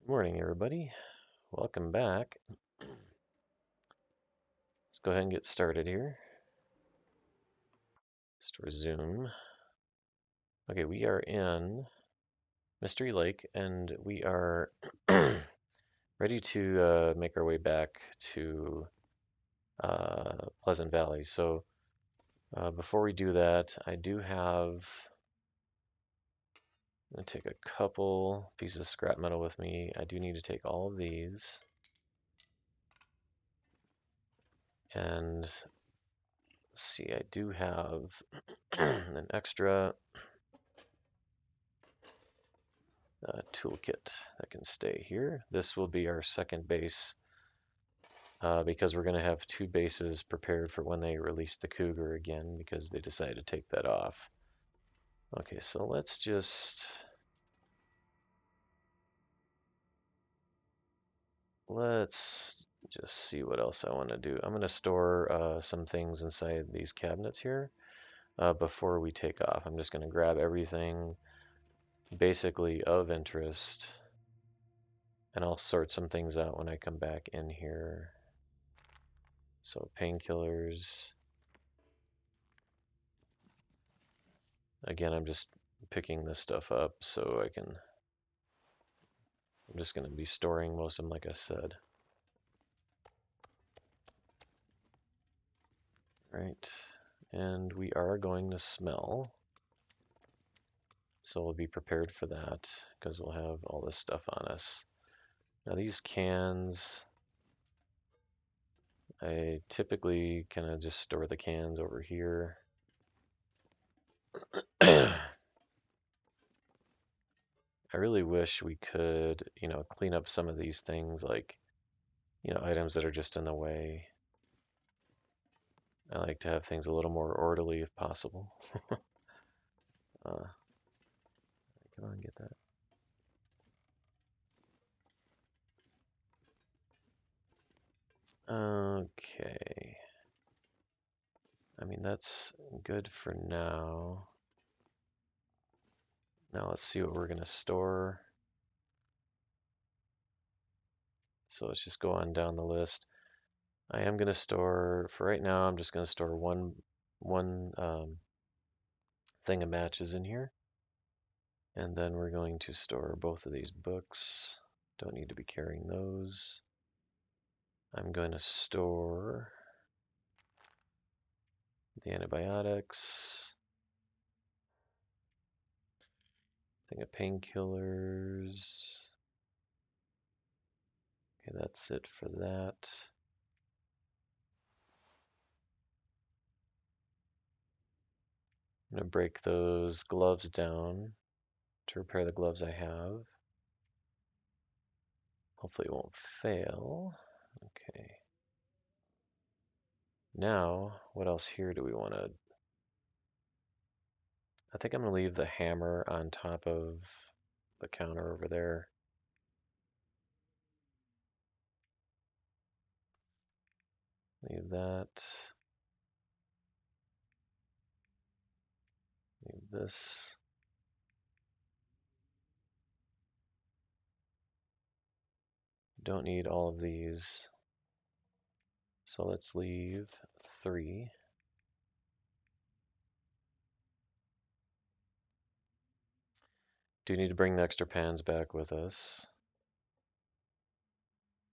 Good morning, everybody. Welcome back. Let's go ahead and get started here. Just resume. Okay, we are in Mystery Lake, and we are ready to make our way back to Pleasant Valley. So before we do that, I do have. I'm going to take a couple pieces of scrap metal with me. I do need to take all of these. And let's see, I do have an extra toolkit that can stay here. This will be our second base because we're going to have two bases prepared for when they release the Cougar again because they decided to take that off. Okay, so let's just see what else I want to do. I'm going to store some things inside these cabinets here before we take off. I'm just going to grab everything basically of interest, and I'll sort some things out when I come back in here. So painkillers. Again, I'm just picking this stuff up so I'm just going to be storing most of them, like I said. Right, and we are going to smell. So we'll be prepared for that because we'll have all this stuff on us. Now these cans, I typically kind of just store the cans over here. I really wish we could, clean up some of these things like, items that are just in the way. I like to have things a little more orderly if possible. Come on, get that. Okay. I mean, that's good for now. Now let's see what we're going to store. So let's just go on down the list. I am going to store, for right now, I'm just going to store one thing of matches in here. And then we're going to store both of these books. Don't need to be carrying those. I'm going to store the antibiotics. Thing of painkillers. Okay, that's it for that. I'm going to break those gloves down to repair the gloves I have. Hopefully it won't fail. Okay. Now, what else here do we want to... I think I'm going to leave the hammer on top of the counter over there. Leave that. Leave this. Don't need all of these. So let's leave 3. Do need to bring the extra pans back with us.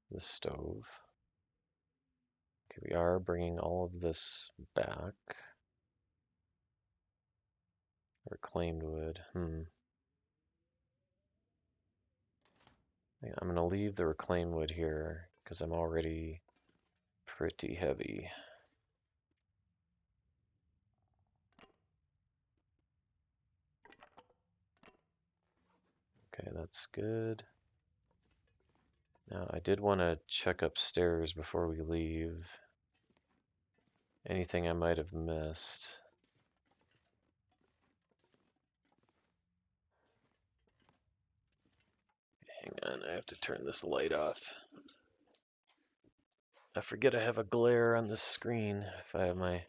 The stove. Okay, we are bringing all of this back. Reclaimed wood. I'm going to leave the reclaimed wood here because I'm already pretty heavy. Okay, that's good. Now, I did want to check upstairs before we leave. Anything I might have missed. Hang on, I have to turn this light off. I forget I have a glare on this screen if I have my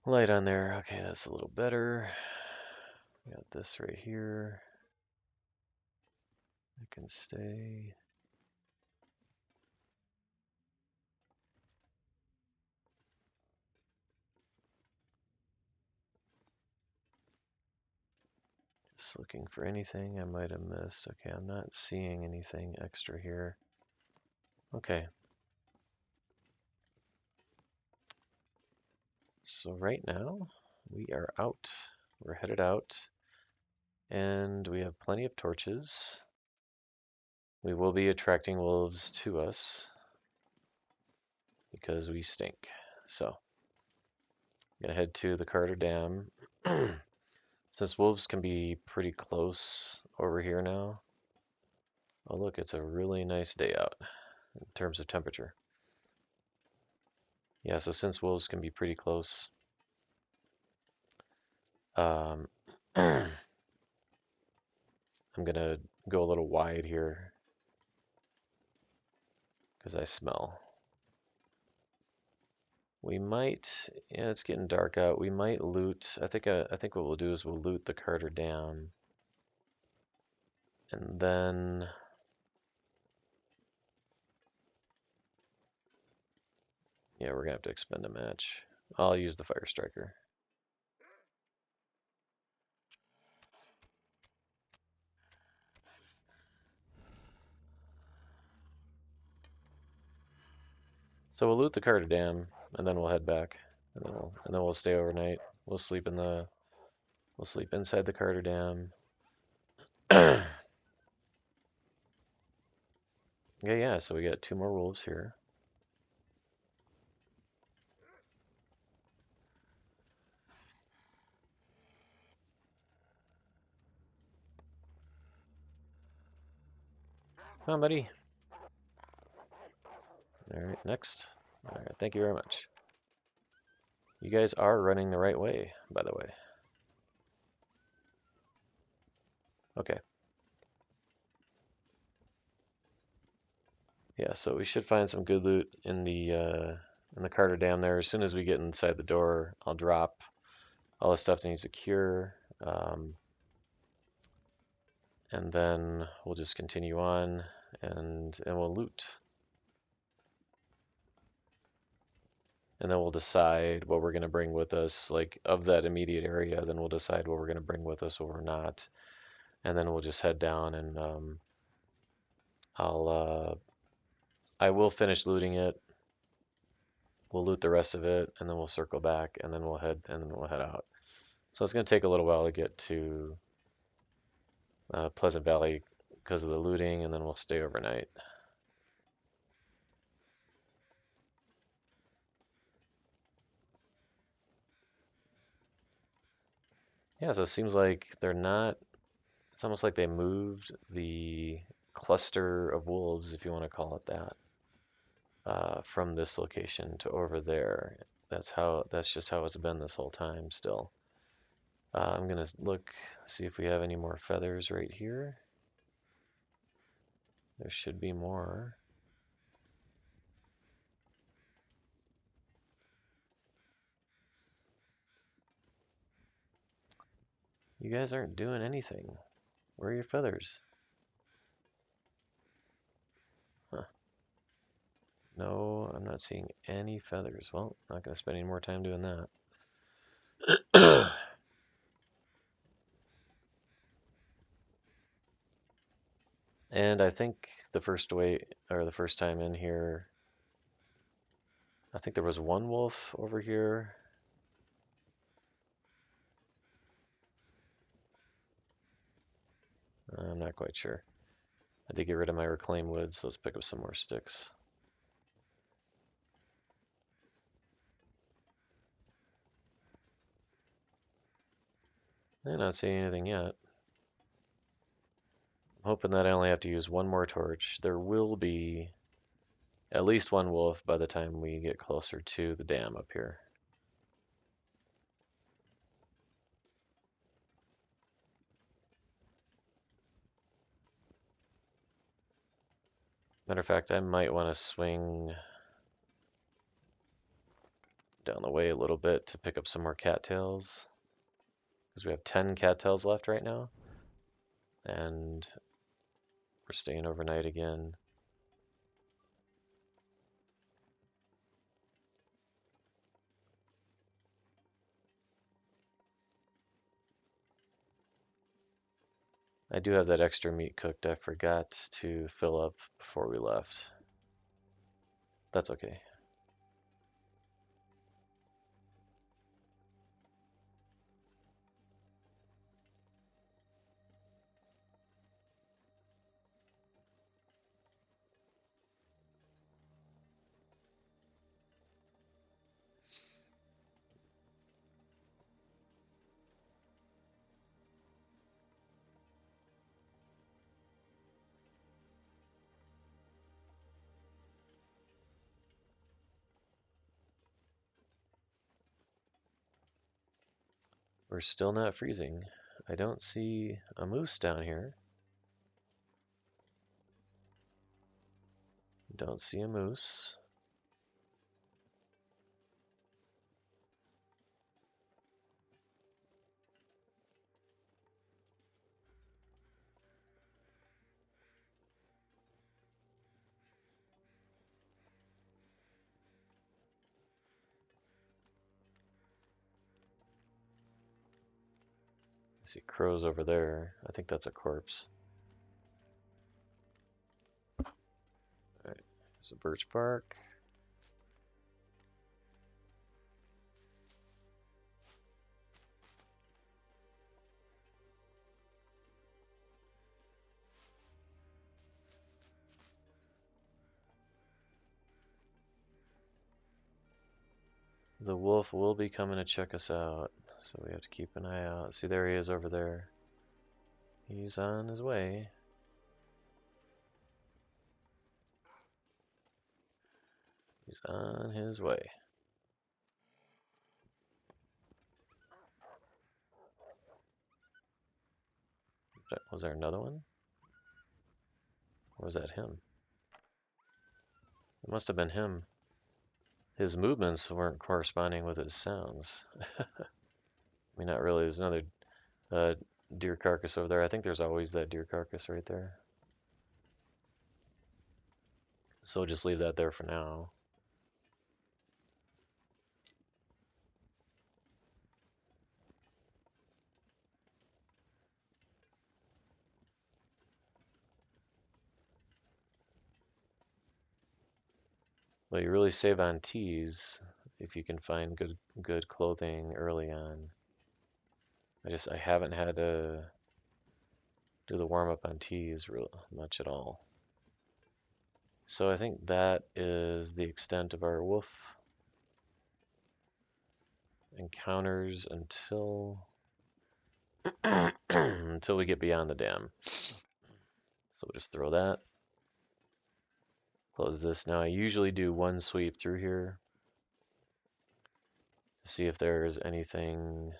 light on there. Okay, that's a little better. Got this right here. I can stay. Just looking for anything I might have missed. Okay, I'm not seeing anything extra here. Okay. So right now, we are out. We're headed out. And we have plenty of torches. We will be attracting wolves to us because we stink. So, I'm gonna head to the Carter Dam. Since wolves can be pretty close over here now. Oh look, it's a really nice day out in terms of temperature. Yeah, so since wolves can be pretty close, I'm gonna go a little wide here because I smell. We might, yeah, it's getting dark out. We might loot. I think what we'll do is we'll loot the Carter Dam, and then yeah, we're gonna have to expend a match. I'll use the Fire Striker. So we'll loot the Carter Dam, and then we'll head back, and then we'll stay overnight. We'll sleep inside the Carter Dam. Yeah. So we got 2 more wolves here. Come on, buddy. All right, next. All right, thank you very much. You guys are running the right way, by the way. Okay. Yeah, so we should find some good loot in the Carter Dam there. As soon as we get inside the door, I'll drop all the stuff that needs to cure, and then we'll just continue on, and we'll loot, and then we'll decide what we're gonna bring with us, like of that immediate area. Then we'll decide what we're gonna bring with us, what we're not, and then we'll just head down, and I will finish looting it. We'll loot the rest of it, and then we'll circle back, and then we'll head out. So it's gonna take a little while to get to Pleasant Valley because of the looting, and then we'll stay overnight. Yeah, so it seems like they're not, it's almost like they moved the cluster of wolves, if you want to call it that, from this location to over there. That's just how it's been this whole time still. I'm gonna look, see if we have any more feathers right here. There should be more. You guys aren't doing anything. Where are your feathers? Huh. No, I'm not seeing any feathers. Well, not gonna spend any more time doing that. And I think the first time in here, I think there was 1 wolf over here. I'm not quite sure. I did get rid of my reclaimed wood, so let's pick up some more sticks. I'm not seeing anything yet. I'm hoping that I only have to use 1 more torch. There will be at least 1 wolf by the time we get closer to the dam up here. Matter of fact, I might want to swing down the way a little bit to pick up some more cattails, because we have 10 cattails left right now, and staying overnight again. I do have that extra meat cooked. I forgot to fill up before we left. That's okay. We're still not freezing. I don't see a moose down here. Don't see a moose. I see crows over there. I think that's a corpse. Alright, there's a birch bark. The wolf will be coming to check us out, so we have to keep an eye out. See, there he is over there. He's on his way. He's on his way. Was there another one? Or was that him? It must have been him. His movements weren't corresponding with his sounds. I mean, not really. There's another deer carcass over there. I think there's always that deer carcass right there. So we'll just leave that there for now. Well, you really save on teas if you can find good clothing early on. I haven't had to do the warm up on teas real much at all. So I think that is the extent of our wolf encounters until until we get beyond the dam. So we'll just throw that. Close this. Now I usually do one sweep through here to see if there's anything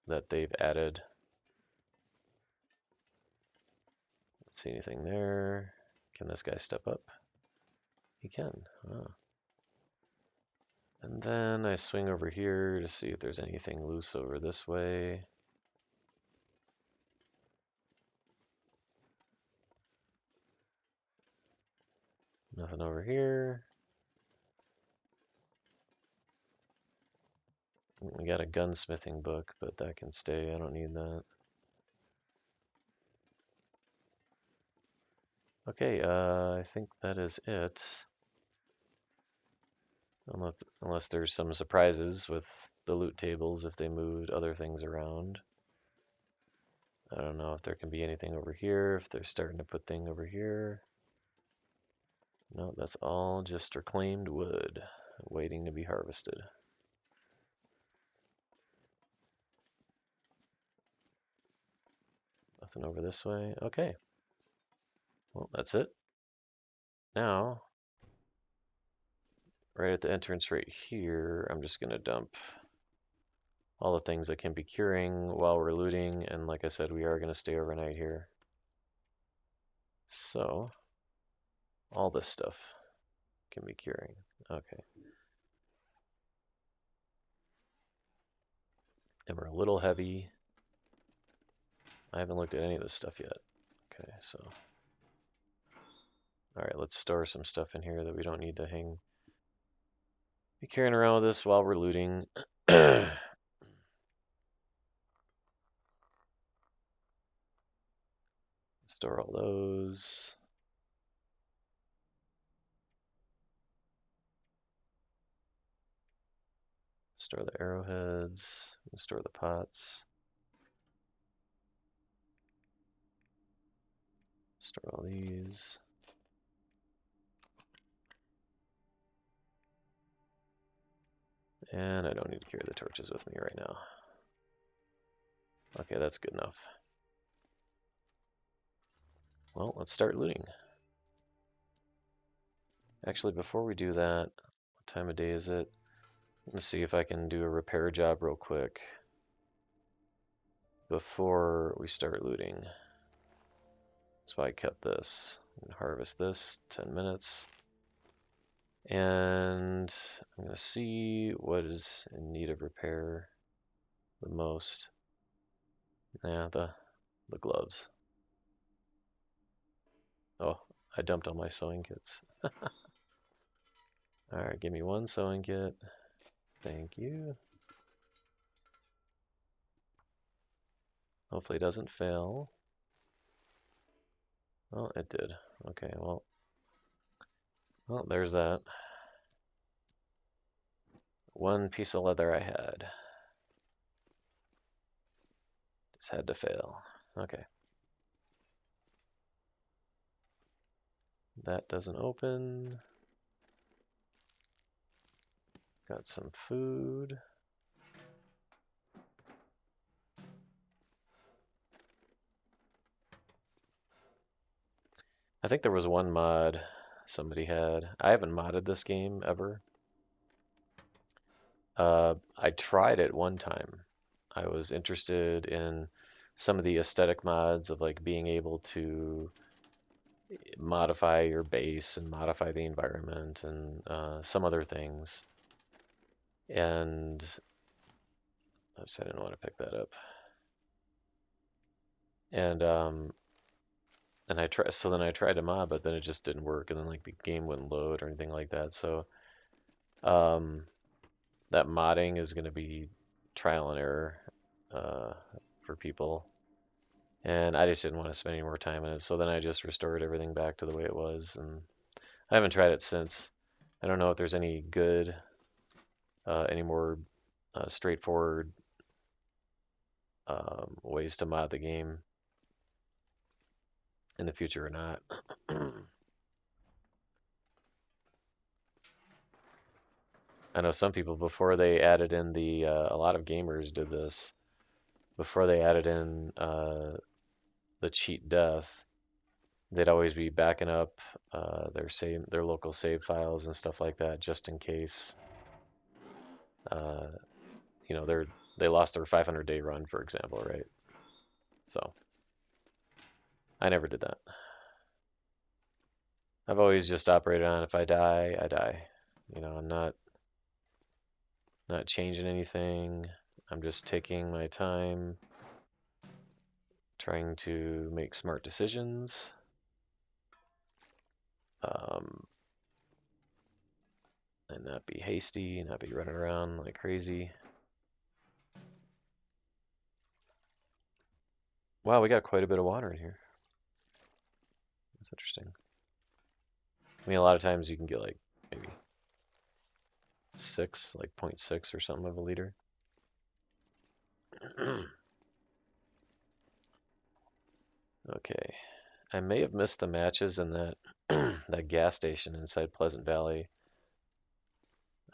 that they've added. Don't see anything there. Can this guy step up? He can. Oh. And then I swing over here to see if there's anything loose over this way. Nothing over here. We got a gunsmithing book, but that can stay. I don't need that. Okay, I think that is it. Unless there's some surprises with the loot tables if they moved other things around. I don't know if there can be anything over here, if they're starting to put thing over here. No, that's all just reclaimed wood waiting to be harvested. Nothing over this way. Okay. Well, that's it. Now, right at the entrance right here, I'm just going to dump all the things that can be curing while we're looting. And like I said, we are going to stay overnight here. So, all this stuff can be curing. Okay. And we're a little heavy. I haven't looked at any of this stuff yet. Okay, so Alright, let's store some stuff in here that we don't need to be carrying around with us while we're looting. Store all those. Store the arrowheads. Store the pots. Store all these. And I don't need to carry the torches with me right now. Okay, that's good enough. Well, let's start looting. Actually, before we do that, what time of day is it? I'm gonna see if I can do a repair job real quick before we start looting. That's why I kept this. I'm gonna harvest this, 10 minutes. And I'm gonna see what is in need of repair the most. Yeah, the gloves. Oh, I dumped all my sewing kits. Alright, give me one sewing kit. Thank you. Hopefully it doesn't fail. Oh, it did. Okay, well, there's that. One piece of leather I had. Just had to fail. Okay. That doesn't open. Got some food. I think there was one mod somebody had. I haven't modded this game ever. I tried it one time. I was interested in some of the aesthetic mods of like being able to modify your base and modify the environment and some other things. And oops, I didn't want to pick that up. And so then I tried to mod, but then it just didn't work, and then like the game wouldn't load or anything like that. So that modding is going to be trial and error for people, and I just didn't want to spend any more time in it. So then I just restored everything back to the way it was, and I haven't tried it since. I don't know if there's any good, any more straightforward ways to mod the game in the future or not. I know some people, before they added in a lot of gamers did this, before they added in the cheat death, they'd always be backing up their local save files and stuff like that, just in case, uh, you know, they lost their 500-day run, for example, right? So I never did that. I've always just operated on if I die, I die. You know, I'm not changing anything. I'm just taking my time, trying to make smart decisions. And not be hasty, not be running around like crazy. Wow, we got quite a bit of water in here. That's interesting. I mean, a lot of times you can get like maybe 6, like 0.6 or something of a liter. Okay, I may have missed the matches in that that gas station inside Pleasant Valley.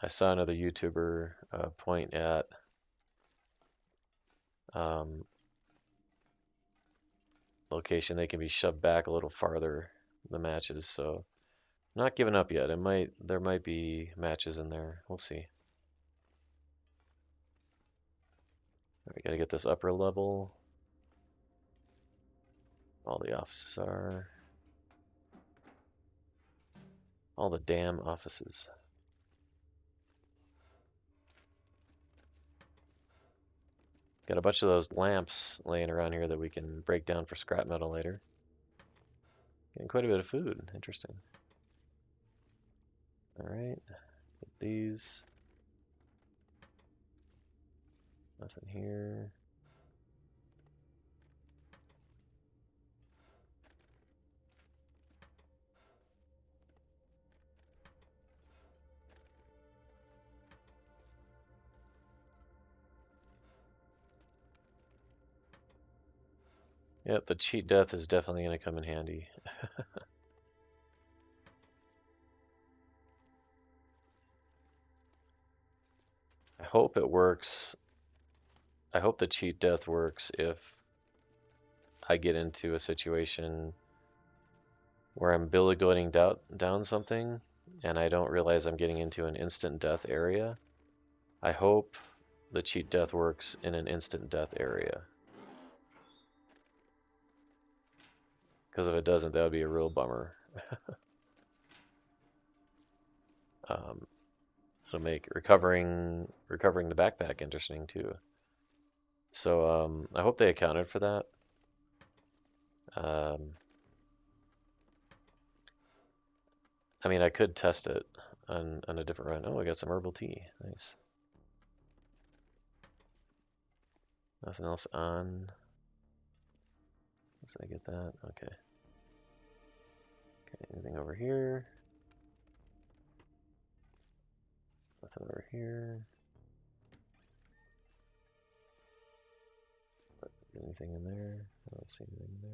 I saw another YouTuber point at location they can be shoved back a little farther, the matches, so not giving up yet. There might be matches in there. We'll see. We gotta get this upper level. All the offices are. All the damn offices. Got a bunch of those lamps laying around here that we can break down for scrap metal later. Getting quite a bit of food. Interesting. Alright. Get these. Nothing here. Yep, the cheat death is definitely going to come in handy. I hope it works. I hope the cheat death works if I get into a situation where I'm billy goating down something and I don't realize I'm getting into an instant death area. I hope the cheat death works in an instant death area. Because if it doesn't, that would be a real bummer. It'll make recovering the backpack interesting too. So I hope they accounted for that. I mean, I could test it on a different run. Oh, I got some herbal tea. Nice. Nothing else on. Did I get that? Okay. Okay, anything over here? Nothing over here. Anything in there? I don't see anything there.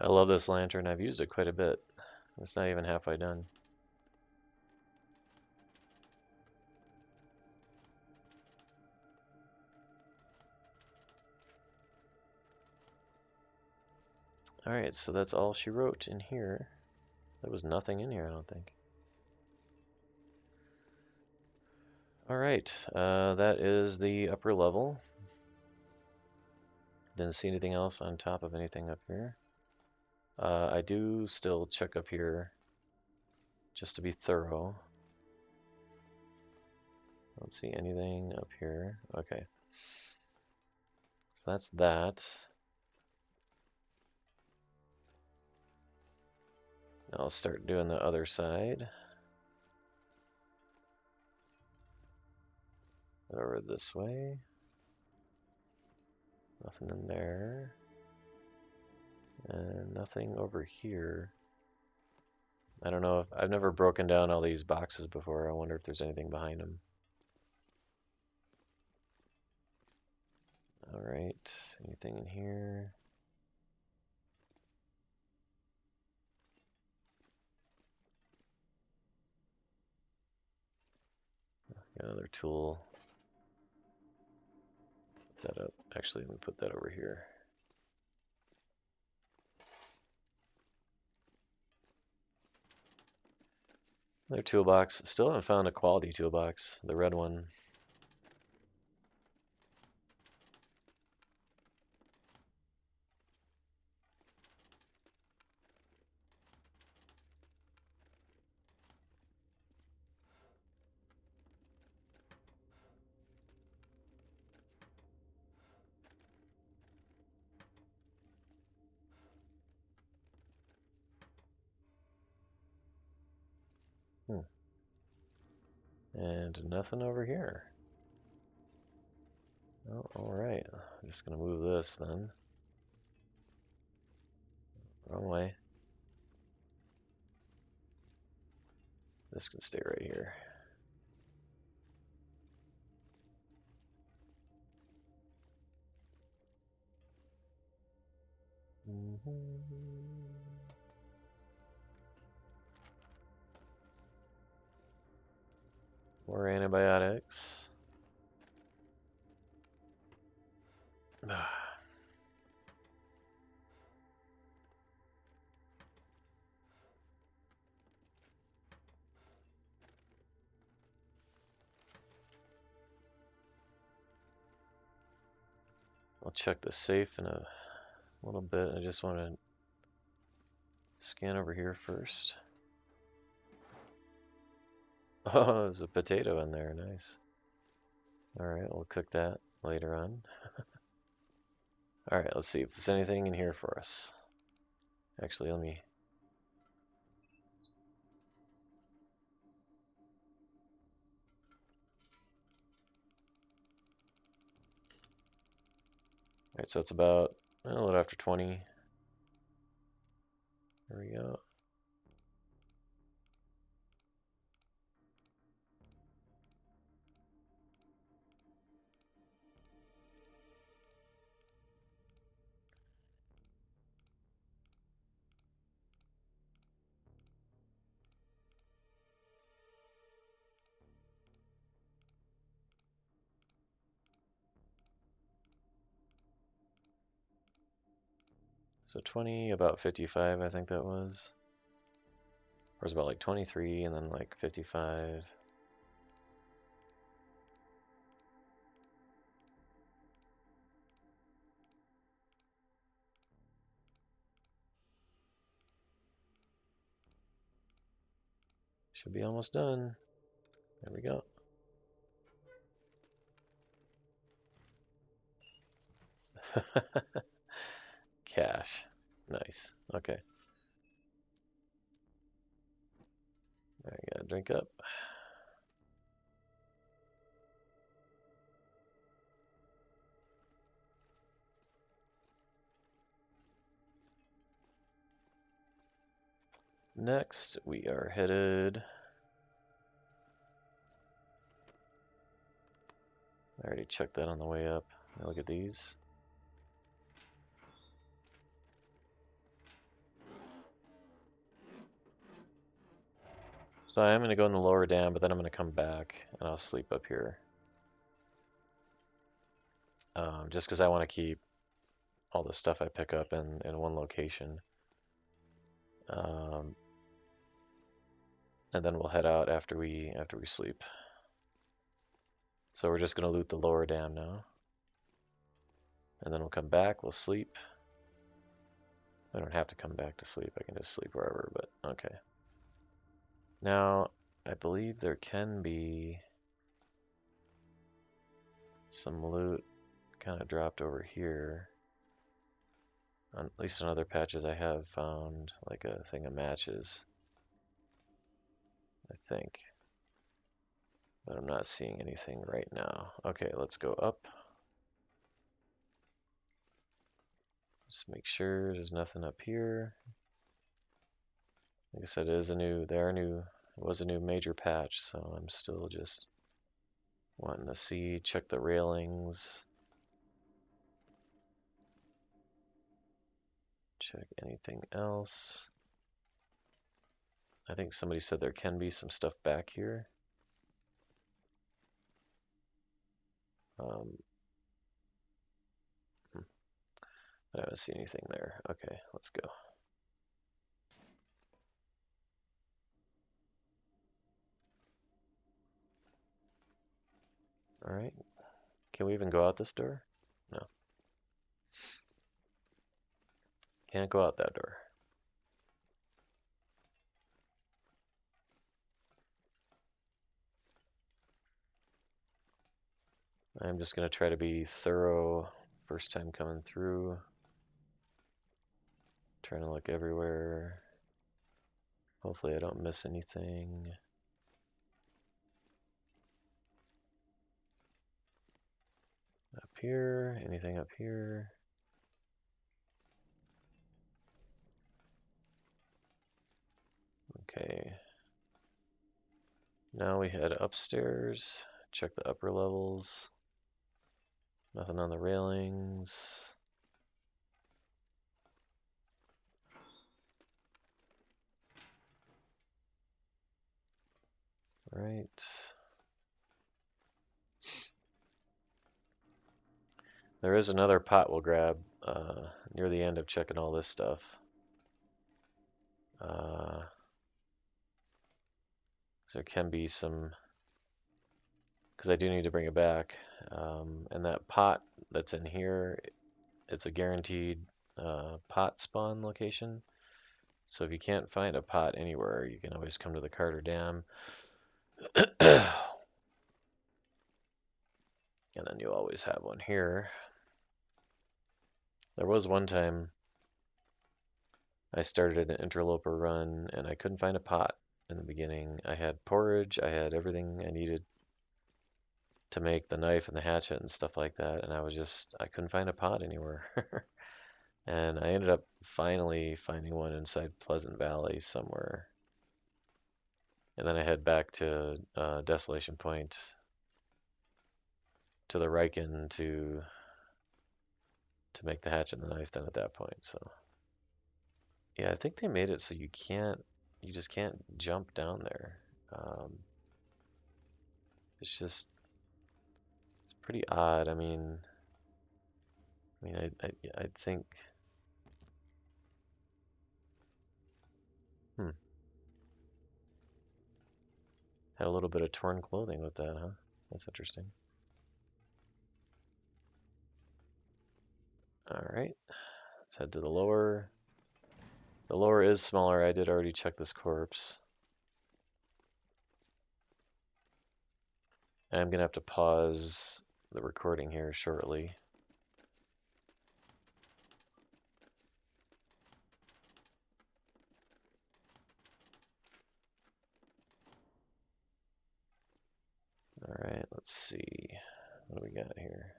I love this lantern. I've used it quite a bit. It's not even halfway done. Alright, so that's all she wrote in here. There was nothing in here, I don't think. Alright, that is the upper level. Didn't see anything else on top of anything up here. I do still check up here just to be thorough. Don't see anything up here. Okay. So that's that. Now I'll start doing the other side. Over this way. Nothing in there. And nothing over here. I don't know if I've never broken down all these boxes before. I wonder if there's anything behind them. Alright, anything in here? Got another tool. Put that up. Actually, let me put that over here. Another toolbox. Still haven't found a quality toolbox. The red one. And nothing over here. Oh, alright. I'm just going to move this then. Wrong way. This can stay right here. More antibiotics. I'll check the safe in a little bit. I just want to scan over here first. Oh, there's a potato in there. Nice. Alright, we'll cook that later on. Alright, let's see if there's anything in here for us. Actually, let me... Alright, so it's about a little after 20. There we go. So 20, about 55, I think that was. Or it was about like 23 and then like 55. Should be almost done. There we go. Cash. Nice. Okay. I gotta drink up. Next, we are headed... I already checked that on the way up. Now look at these. So I am going to go in the lower dam, but then I'm going to come back and I'll sleep up here. Just because I want to keep all the stuff I pick up in one location. And then we'll head out after we sleep. So we're just going to loot the lower dam now. And then we'll come back, we'll sleep. I don't have to come back to sleep, I can just sleep wherever, but okay. Now, I believe there can be some loot kind of dropped over here. At least on other patches I have found like a thing of matches, I think. But I'm not seeing anything right now. Okay, let's go up. Just make sure there's nothing up here. Like I said, it was a new major patch, so I'm still just wanting to see, check the railings. Check anything else. I think somebody said there can be some stuff back here. I haven't seen anything there. Okay, let's go. Alright. Can we even go out this door? No. Can't go out that door. I'm just going to try to be thorough first time coming through. Trying to look everywhere. Hopefully I don't miss anything. Up here, anything up here? Okay. Now we head upstairs, check the upper levels. Nothing on the railings. Alright. There is another pot we'll grab near the end of checking all this stuff. So there can be some, because I do need to bring it back. And that pot that's in here, it's a guaranteed pot spawn location. So if you can't find a pot anywhere, you can always come to the Carter Dam. And then you'll always have one here. There was one time I started an interloper run and I couldn't find a pot in the beginning. I had porridge, I had everything I needed to make the knife and the hatchet and stuff like that, and I couldn't find a pot anywhere. And I ended up finally finding one inside Pleasant Valley somewhere. And then I head back to Desolation Point to the Riken to make the hatchet and the knife then at that point. So yeah, I think they made it so you just can't jump down there. It's pretty odd. I think, hmm, had a little bit of torn clothing with that, huh? That's interesting. All right, let's head to the lower. The lower is smaller. I did already check this corpse. I'm gonna have to pause the recording here shortly. All right, let's see. What do we got here?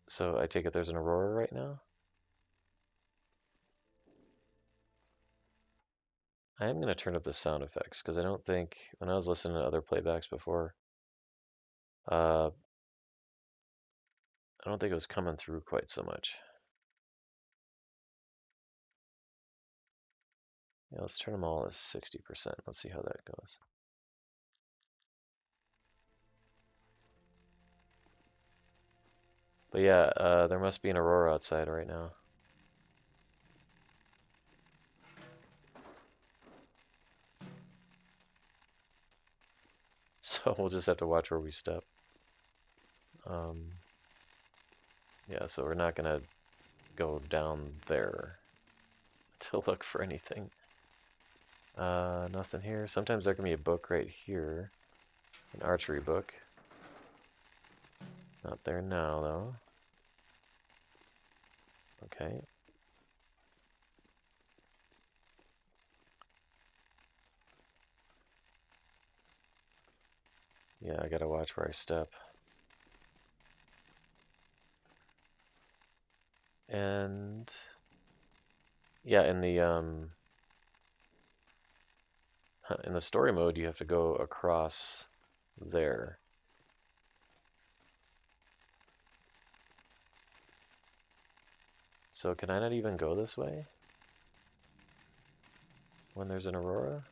So I take it there's an Aurora right now? I am going to turn up the sound effects because I don't think, when I was listening to other playbacks before, I don't think it was coming through quite so much. Yeah, let's turn them all to 60%. Let's see how that goes. But yeah, there must be an Aurora outside right now. So we'll just have to watch where we step. Yeah, so we're not gonna go down there to look for anything. Nothing here. Sometimes there can be a book right here. An archery book. Not there now, though. Okay. Yeah, I gotta watch where I step. And yeah, in the story mode, you have to go across there. So can I not even go this way when there's an Aurora?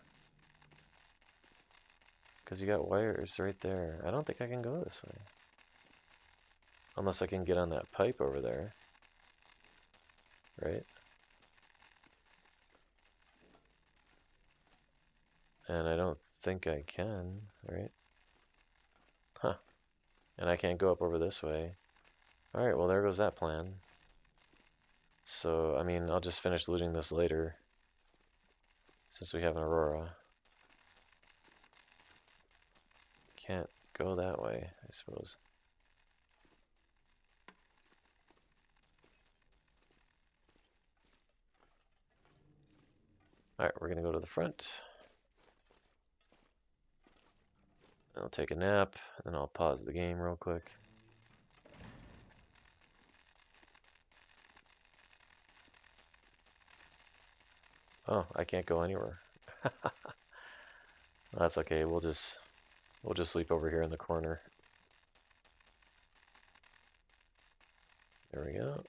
Because you got wires right there. I don't think I can go this way. Unless I can get on that pipe over there. Right? And I don't think I can, right? Huh. And I can't go up over this way. Alright, well there goes that plan. So, I mean, I'll just finish looting this later. Since we have an Aurora. Can't go that way, I suppose. Alright, we're gonna go to the front. I'll take a nap, and I'll pause the game real quick. Oh, I can't go anywhere. That's okay, we'll just We'll just sleep over here in the corner. There we go.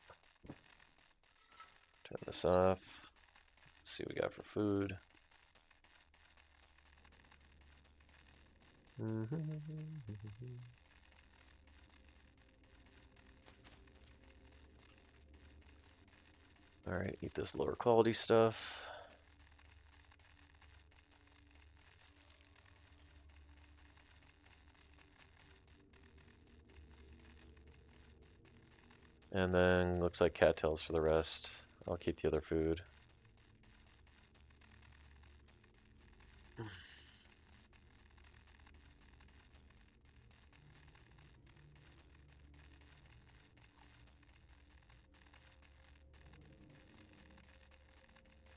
Turn this off. Let's see what we got for food. Alright, eat this lower quality stuff. And then looks like cattails for the rest. I'll keep the other food.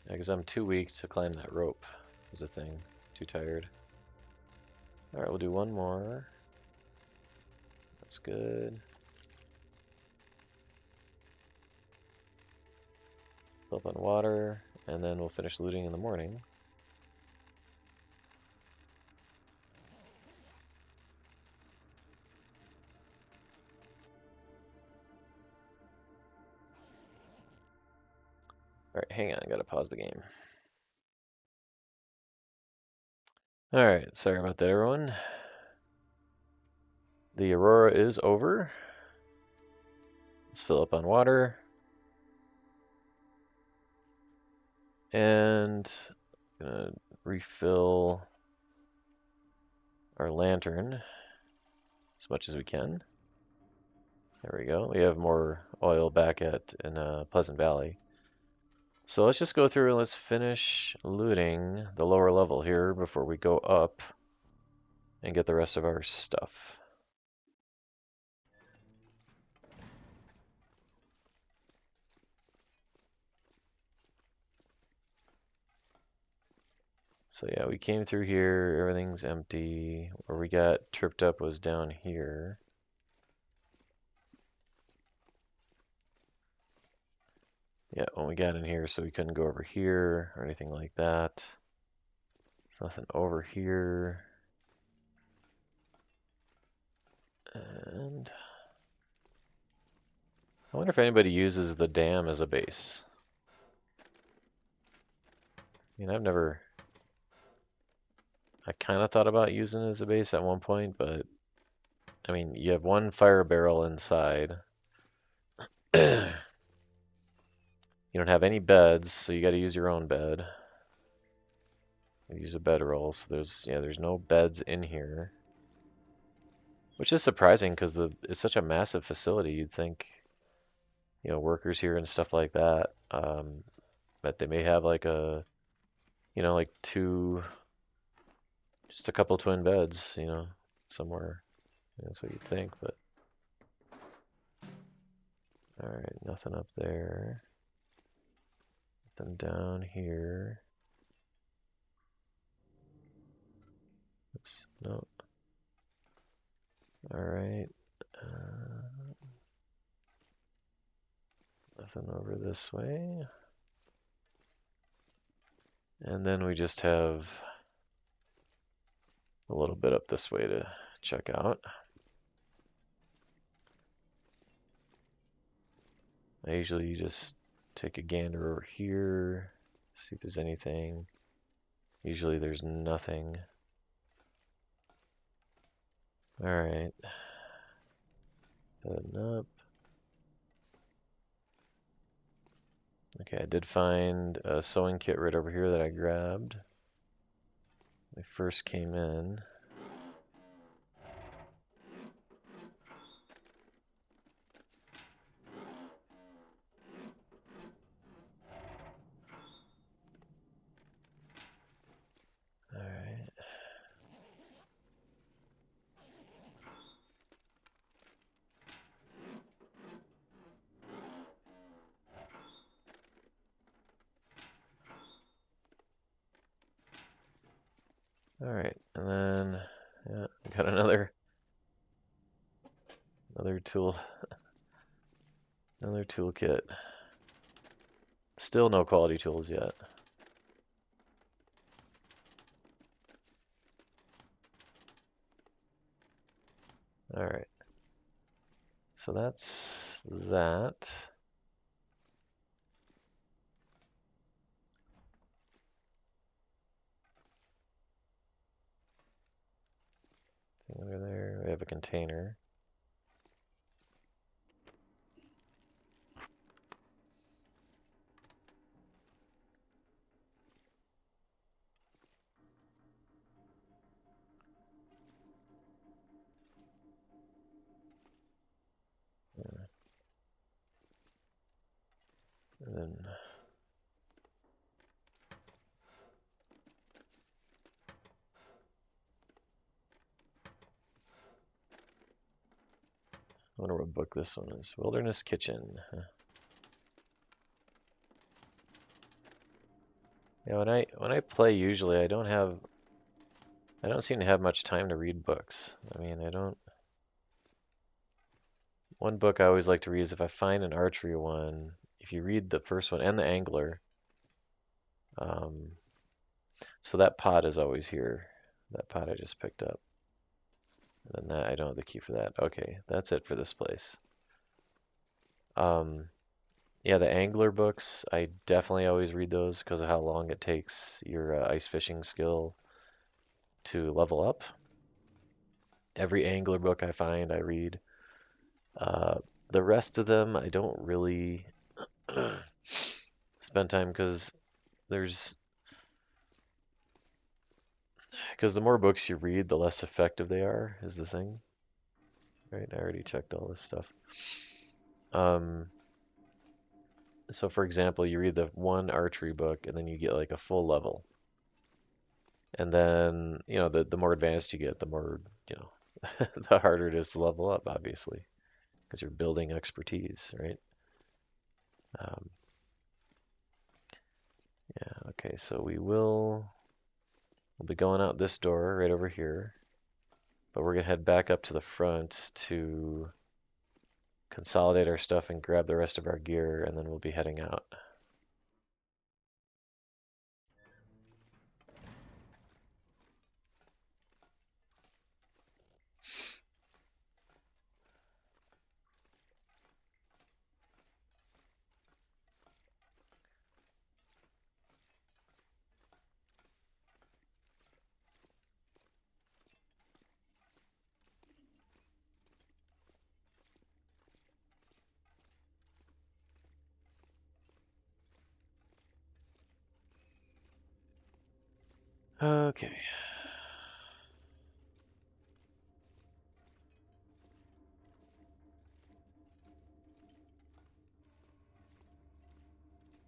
Yeah, because I'm too weak to climb that rope is a thing. Too tired. Alright, we'll do one more. That's good. Fill up on water, and then we'll finish looting in the morning. Alright, hang on, I gotta pause the game. Alright, sorry about that, everyone. The aurora is over. Let's fill up on water. And gonna refill our lantern as much as we can. There we go. We have more oil back in Pleasant Valley. So let's just go through and let's finish looting the lower level here before we go up and get the rest of our stuff. So yeah, we came through here, everything's empty. Where we got tripped up was down here. Yeah, when we got in here, so we couldn't go over here or anything like that. There's nothing over here. And I wonder if anybody uses the dam as a base. I mean, I kind of thought about using it as a base at one point, but I mean, you have one fire barrel inside. You don't have any beds, so you got to use your own bed. You use a bedroll, so there's no beds in here, which is surprising because it's such a massive facility. You'd think, workers here and stuff like that, that they may have like like just a couple twin beds, somewhere. That's what you'd think, but all right, nothing up there. Nothing down here. Oops, no. All right. Nothing over this way. And then we just have a little bit up this way to check out. I usually just take a gander over here, see if there's anything. Usually there's nothing. Alright. Heading up. Okay, I did find a sewing kit right over here that I grabbed when I first came in. Alright. Alright, and then yeah, I got another tool. Another toolkit. Still no quality tools yet. Alright. So that's that. Over there, we have a container. And then I wonder what book this one is. Wilderness Kitchen. Yeah, when I play usually I don't seem to have much time to read books. I mean, I don't. One book I always like to read is if I find an archery one, if you read the first one and the angler, so that pot is always here. That pot I just picked up. And then that, I don't have the key for that. Okay, that's it for this place. Yeah, the angler books, I definitely always read those because of how long it takes your ice fishing skill to level up. Every angler book I find, I read. The rest of them, I don't really spend time there's because the more books you read, the less effective they are, is the thing. Right? I already checked all this stuff. So for example, you read the one archery book and then you get like a full level. And then, the more advanced you get, the more, the harder it is to level up, obviously, because you're building expertise, right? Yeah, okay, so we'll be going out this door right over here, but we're gonna head back up to the front to consolidate our stuff and grab the rest of our gear, and then we'll be heading out. Okay.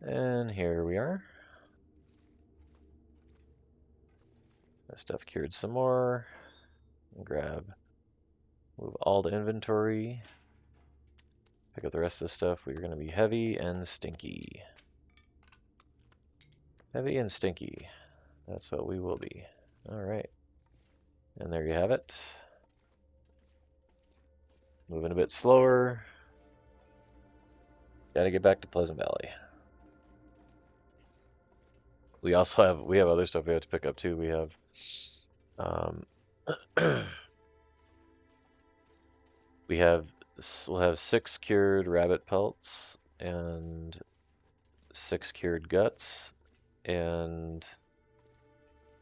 And here we are. That stuff cured some more. Move all to inventory. Pick up the rest of the stuff. We're going to be heavy and stinky. Heavy and stinky. That's what we will be. Alright. And there you have it. Moving a bit slower. Gotta get back to Pleasant Valley. We have other stuff we have to pick up too. We have we'll have 6 cured rabbit pelts and 6 cured guts and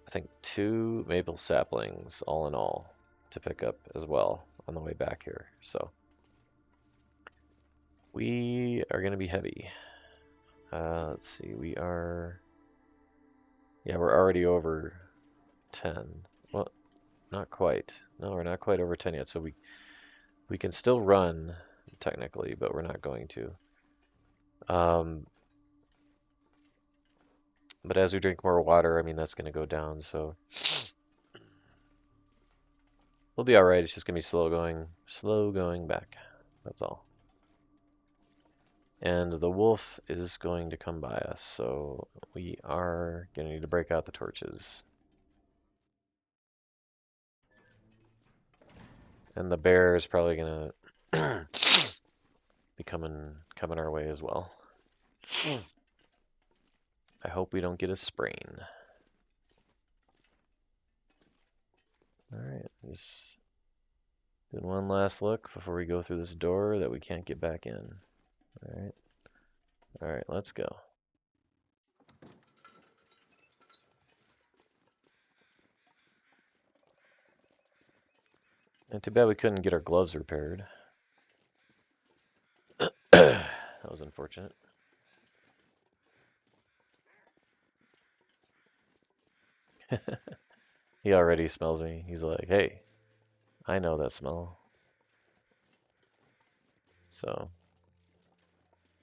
I think 2 maple saplings all in all to pick up as well on the way back here. So we are going to be heavy. Let's see, we're already over 10. Well, not quite. No, we're not quite over 10 yet, so we can still run technically, but we're not going to. But as we drink more water, I mean, that's going to go down, so we'll be alright. It's just going to be slow going back. That's all. And the wolf is going to come by us, so we are going to need to break out the torches. And the bear is probably going to be coming our way as well. I hope we don't get a sprain. Alright, this Doing one last look before we go through this door that we can't get back in. Alright. Alright, let's go. And too bad we couldn't get our gloves repaired. That was unfortunate. He already smells me. He's like, hey, I know that smell. So,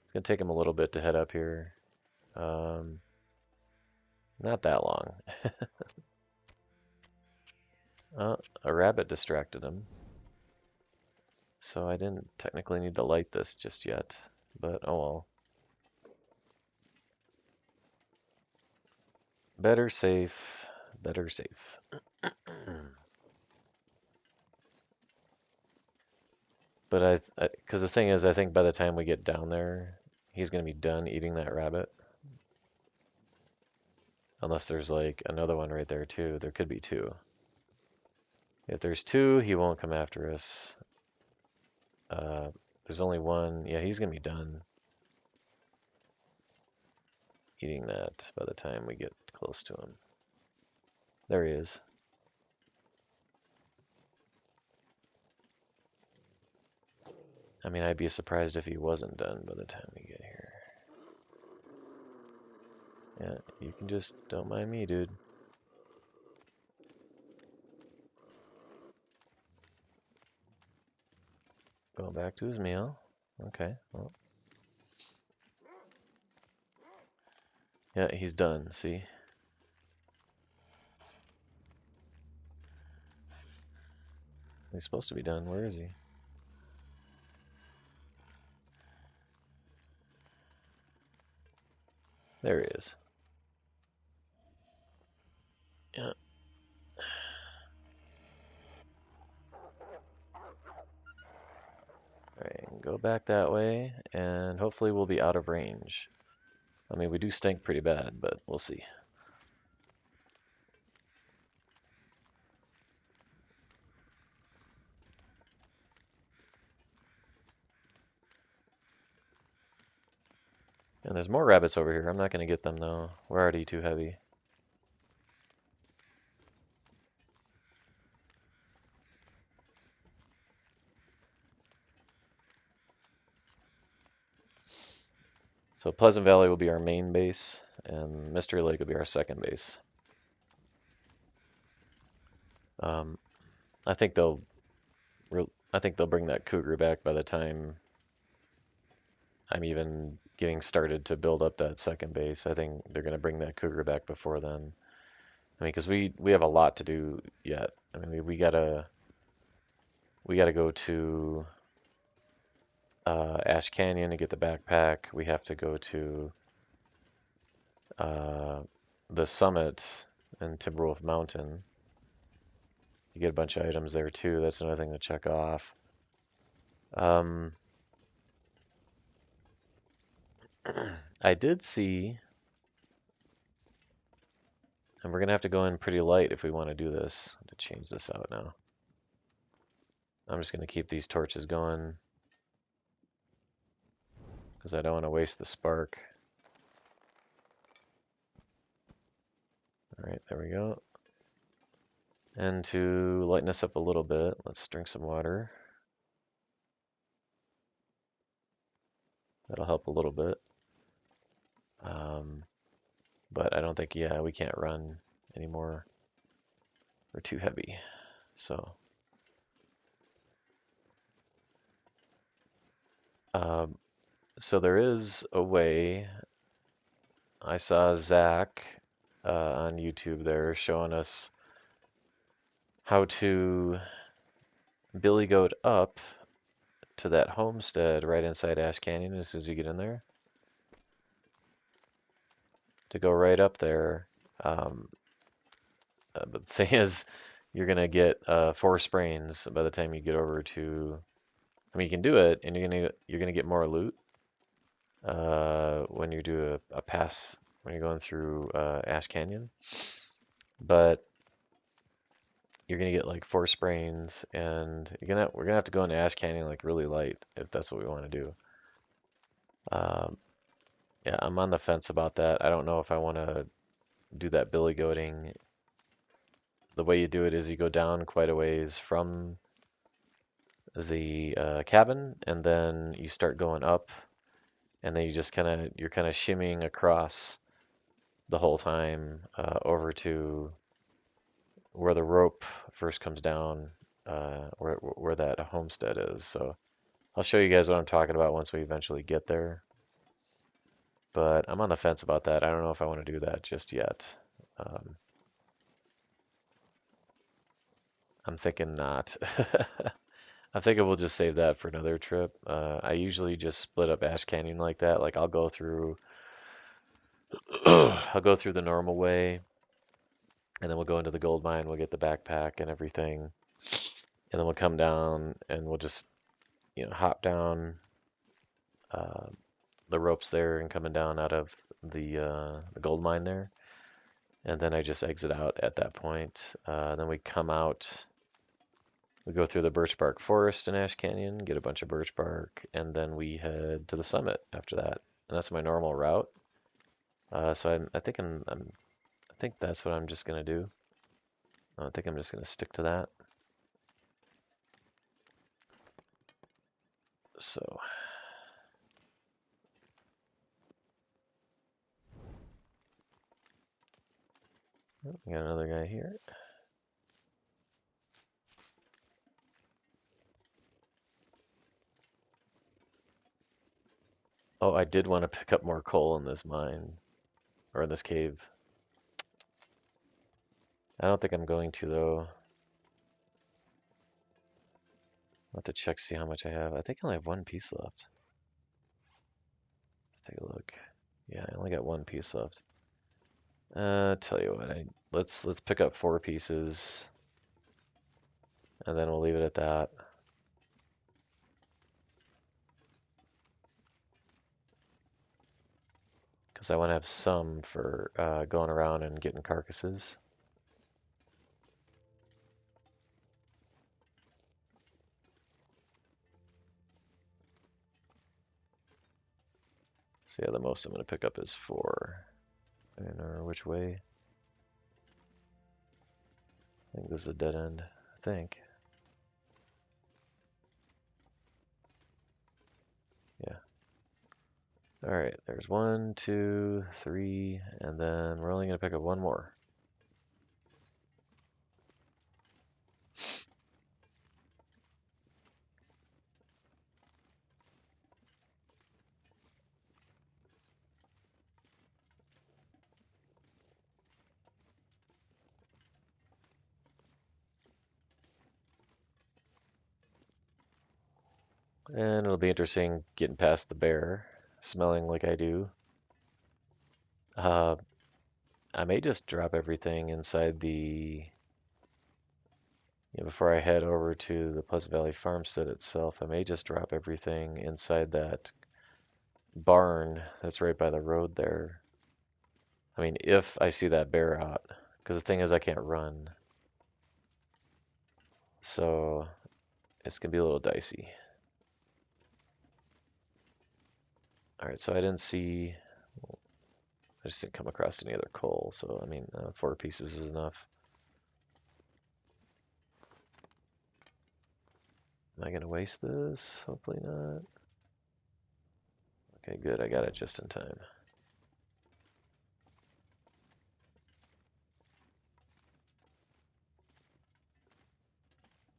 it's going to take him a little bit to head up here. Not that long. A rabbit distracted him. So I didn't technically need to light this just yet. But, oh well. Better safe. Better safe. But because the thing is, I think by the time we get down there, he's going to be done eating that rabbit. Unless there's like another one right there too. There could be two. If there's two, he won't come after us. There's only one. Yeah, he's going to be done eating that by the time we get close to him. There he is. I mean, I'd be surprised if he wasn't done by the time we get here. Yeah, you can just, don't mind me, dude. Going back to his meal. Okay, well. Yeah, he's done, see? He's supposed to be done. Where is he? There he is. Yeah. Alright, go back that way, and hopefully we'll be out of range. I mean, we do stink pretty bad, but we'll see. And there's more rabbits over here. I'm not going to get them, though. We're already too heavy. So Pleasant Valley will be our main base, and Mystery Lake will be our second base. I think they'll bring that Cougar back by the time I'm even getting started to build up that second base. I think they're going to bring that Cougar back before then. I mean, because we have a lot to do yet. I mean, we gotta go to Ash Canyon to get the backpack. We have to go to the summit in Timberwolf Mountain. You get a bunch of items there too. That's another thing to check off. I did see, and we're gonna have to go in pretty light if we want to do this. To change this out now. I'm just gonna keep these torches going because I don't want to waste the spark. All right, there we go. And to lighten us up a little bit, let's drink some water. That'll help a little bit. But I don't think, yeah, we can't run anymore. We're too heavy. So, so there is a way. I saw Zach on YouTube there showing us how to billy goat up to that homestead right inside Ash Canyon as soon as you get in there. To go right up there. But the thing is, you're gonna get 4 sprains by the time you get over to. I mean, you can do it, and you're gonna get more loot when you do a pass when you're going through Ash Canyon. But you're gonna get like 4 sprains, and we're gonna have to go into Ash Canyon like really light if that's what we want to do. Um, yeah, I'm on the fence about that. I don't know if I want to do that billy goating. The way you do it is you go down quite a ways from the cabin, and then you start going up, and then you're kind of shimmying across the whole time over to where the rope first comes down, where that homestead is. So I'll show you guys what I'm talking about once we eventually get there. But I'm on the fence about that. I don't know if I want to do that just yet. Um, I'm thinking not. I'm thinking we'll just save that for another trip. I usually just split up Ash Canyon like that. Like I'll go through, I'll go through the normal way, and then we'll go into the gold mine. We'll get the backpack and everything, and then we'll come down and we'll just, hop down uh, the ropes there and coming down out of the gold mine there, and then I just exit out at that point. Then we come out. We go through the birch bark forest in Ash Canyon, get a bunch of birch bark, and then we head to the summit after that. And that's my normal route. So I think that's what I'm just gonna do. I think I'm just gonna stick to that. So we got another guy here. Oh, I did want to pick up more coal in this mine, or in this cave. I don't think I'm going to though. I'll have to check, see how much I have. I think I only have one piece left. Let's take a look. Yeah, I only got one piece left. Tell you what, let's pick up 4 pieces, and then we'll leave it at that. Because I want to have some for going around and getting carcasses. So yeah, the most I'm going to pick up is 4. I don't know which way. I think this is a dead end. I think. Yeah. Alright, there's 1, 2, 3, and then we're only going to pick up 1 more. And it'll be interesting getting past the bear, smelling like I do. I may just drop everything inside before I head over to the Pleasant Valley Farmstead itself, I may just drop everything inside that barn that's right by the road there. I mean, if I see that bear out, because the thing is I can't run. So it's gonna be a little dicey. Alright, so I just didn't come across any other coal, so I mean, 4 pieces is enough. Am I gonna waste this? Hopefully not. Okay, good, I got it just in time.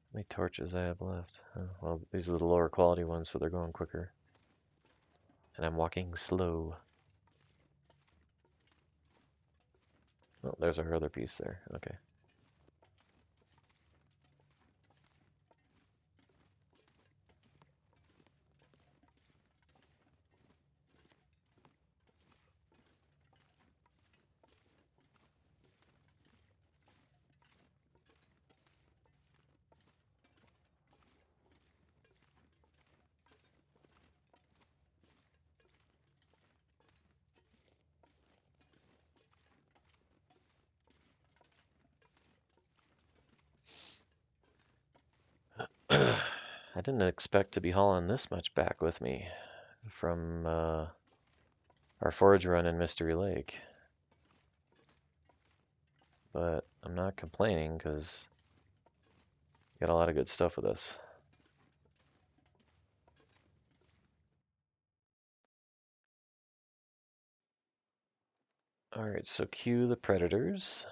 How many torches I have left? Well, these are the lower quality ones, so they're going quicker. And I'm walking slow. Oh, there's our other piece there. Okay. didn't expect to be hauling this much back with me from our forage run in Mystery Lake. But I'm not complaining because got a lot of good stuff with us. Alright, so cue the predators.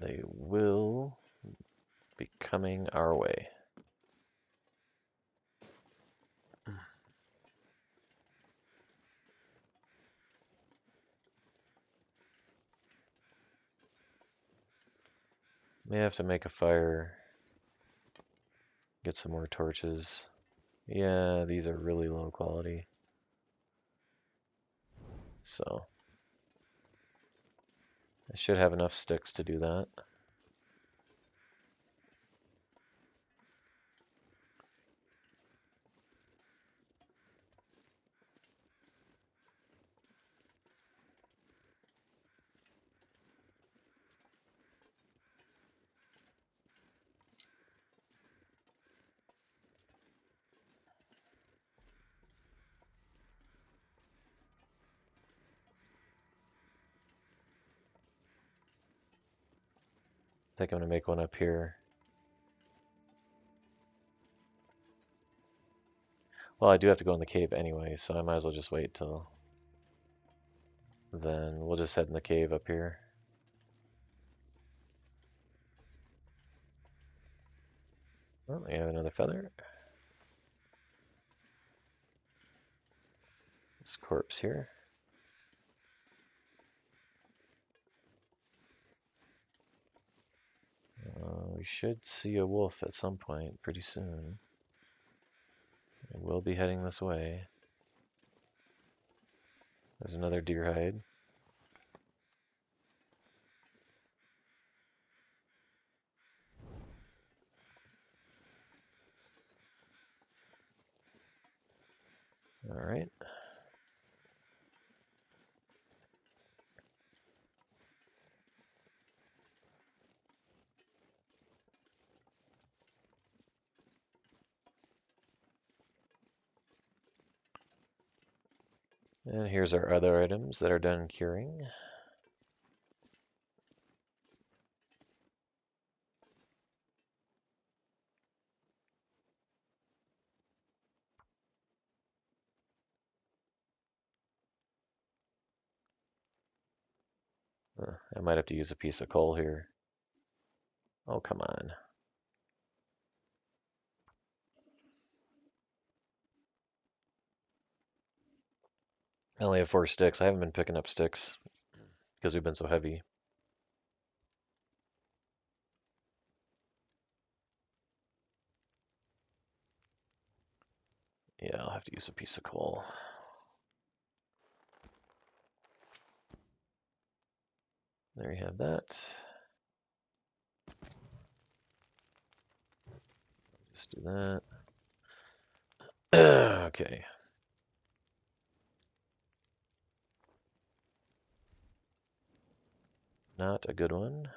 They will be coming our way. May have to make a fire, get some more torches. Yeah, these are really low quality. So, I should have enough sticks to do that. I think I'm gonna make one up here. Well, I do have to go in the cave anyway, so I might as well just wait till then. We'll just head in the cave up here. Oh, I have another feather. This corpse here. We should see a wolf at some point pretty soon. We'll be heading this way. There's another deer hide. Alright. And here's our other items that are done curing. I might have to use a piece of coal here. Oh, come on. I only have 4 sticks. I haven't been picking up sticks because we've been so heavy. Yeah, I'll have to use a piece of coal. There you have that. Just do that. Okay. Not a good one.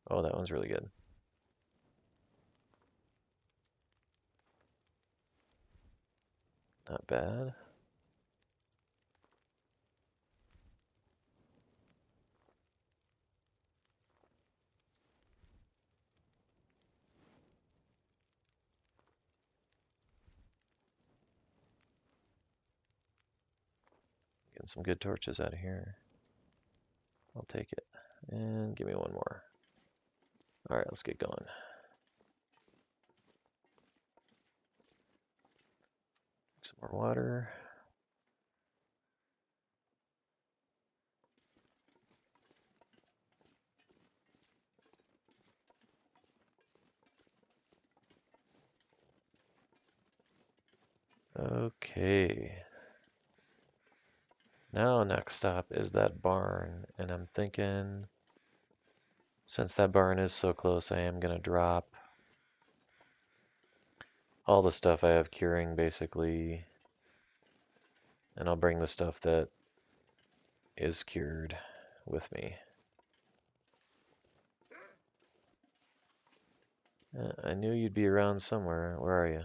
Oh, that one's really good. Not bad. Getting some good torches out of here. I'll take it. And give me one more. Alright, let's get going. Some more water. Okay. Now next stop is that barn, and I'm thinking since that barn is so close, I am gonna drop all the stuff I have curing basically, and I'll bring the stuff that is cured with me. I knew you'd be around somewhere. Where are you?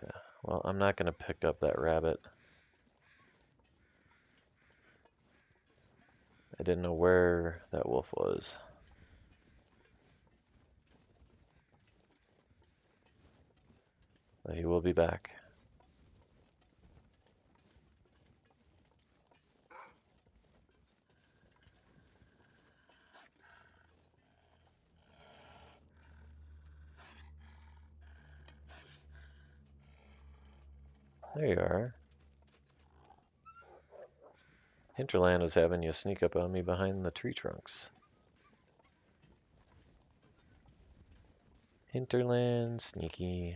Yeah, well, I'm not going to pick up that rabbit. I didn't know where that wolf was. But he will be back. There you are. Hinterland was having you sneak up on me behind the tree trunks. Hinterland, sneaky.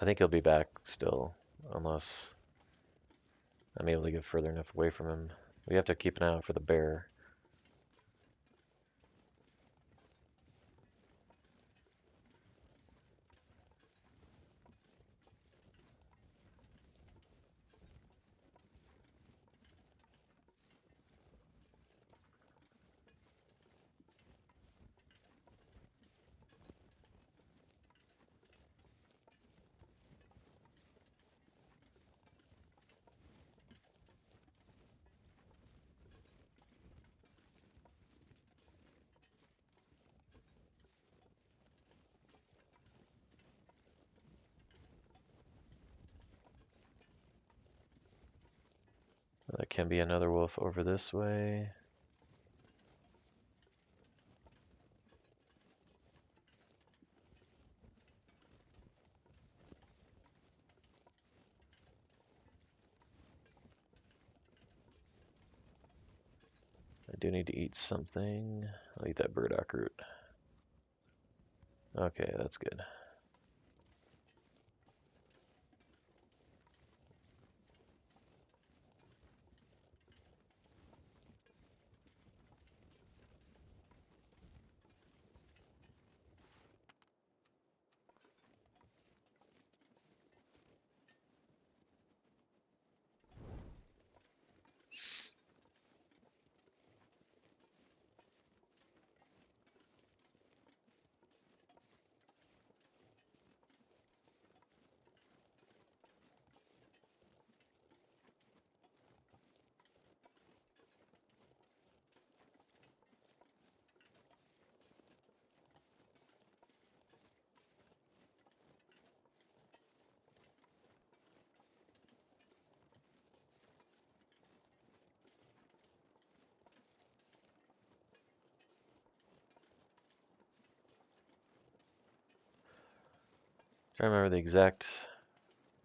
I think he'll be back still, unless I'm able to get further enough away from him. We have to keep an eye out for the bear. There can be another wolf over this way. I do need to eat something. I'll eat that burdock root. Okay, that's good. Trying to remember the exact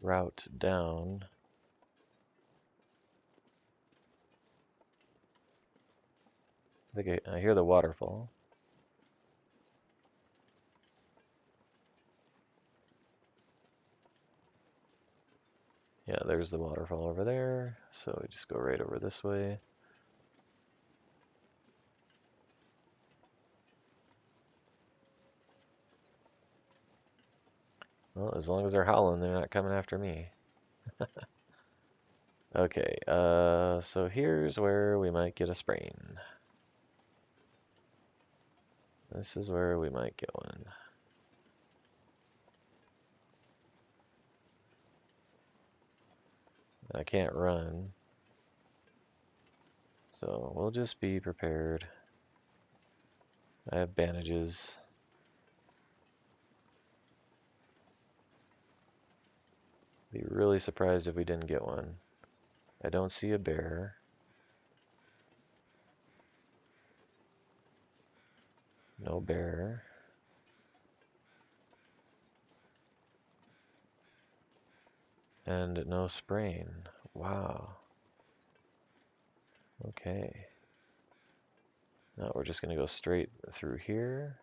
route down. I think I hear the waterfall. Yeah, there's the waterfall over there. So we just go right over this way. Well, as long as they're howling, they're not coming after me. Okay, so here's where we might get a sprain. This is where we might get one. I can't run, so we'll just be prepared. I have bandages. Be really surprised if we didn't get one. I don't see a bear. No bear. And no sprain. Wow. Okay. Now we're just going to go straight through here.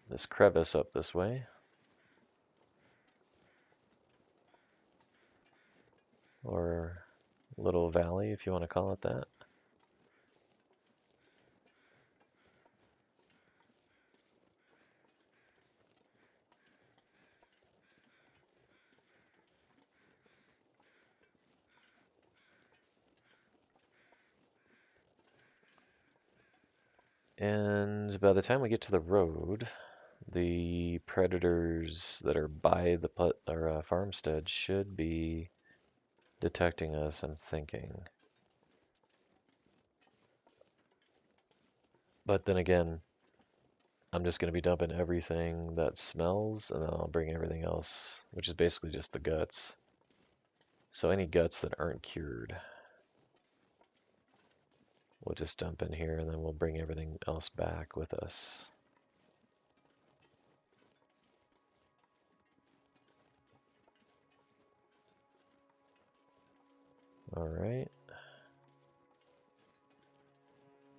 This crevice up this way. Or little valley, if you want to call it that. And by the time we get to the road, the predators that are by the farmstead should be detecting us, I'm thinking. But then again, I'm just going to be dumping everything that smells, and then I'll bring everything else, which is basically just the guts. So any guts that aren't cured, we'll just dump in here, and then we'll bring everything else back with us. All right.